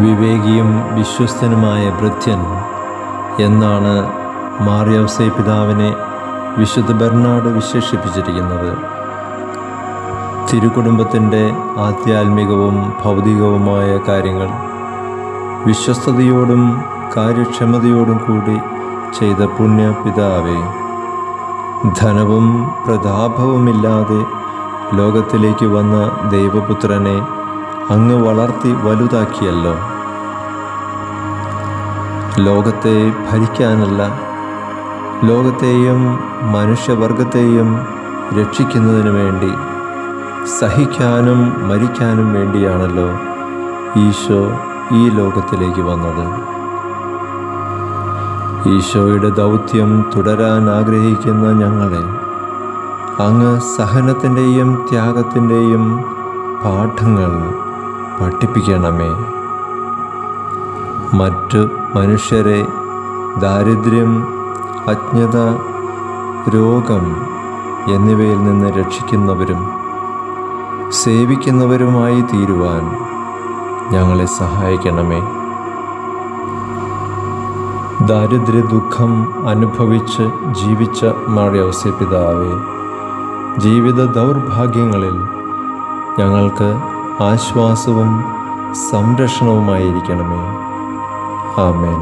വിവേകിയും വിശ്വസ്തനുമായ ഭൃത്യൻ എന്നാണ് മാർ യൗസേപ്പ് പിതാവിനെ വിശുദ്ധ ബെർണാഡ് വിശേഷിപ്പിച്ചിരിക്കുന്നത്. തിരുക്കുടുംബത്തിൻ്റെ ആധ്യാത്മികവും ഭൗതികവുമായ കാര്യങ്ങൾ വിശ്വസ്തയോടും കാര്യക്ഷമതയോടും കൂടി ചെയ്ത പുണ്യപിതാവേ, ധനവും പ്രതാപവുമില്ലാതെ ലോകത്തിലേക്ക് വന്ന ദൈവപുത്രനെ അങ്ങ് വളർത്തി വലുതാക്കിയല്ലോ. ലോകത്തെ ഭരിക്കാനല്ല, ലോകത്തെയും മനുഷ്യവർഗത്തെയും രക്ഷിക്കുന്നതിനു വേണ്ടി, സഹിക്കാനും മരിക്കാനും വേണ്ടിയാണല്ലോ ഈശോ ഈ ലോകത്തിലേക്ക് വന്നത്. ഈശോയുടെ ദൗത്യം തുടരാൻ ആഗ്രഹിക്കുന്ന ഞങ്ങളെ അങ്ങ് സഹനത്തിൻ്റെയും ത്യാഗത്തിൻ്റെയും പാഠങ്ങൾ പഠിപ്പിക്കണമേ. മറ്റു മനുഷ്യരെ ദാരിദ്ര്യം, അജ്ഞത, രോഗം എന്നിവയിൽ നിന്ന് രക്ഷിക്കുന്നവരും സേവിക്കുന്നവരുമായി തീരുവാൻ ഞങ്ങളെ സഹായിക്കണമേ. ദാരിദ്ര്യ ദുഃഖം അനുഭവിച്ച് ജീവിച്ച മാർ യൗസേപ്പ് പിതാവേ, ജീവിത ദൗർഭാഗ്യങ്ങളിൽ ഞങ്ങൾക്ക് ആശ്വാസവും സംരക്ഷണവുമായിരിക്കണമേ. ആമേൻ.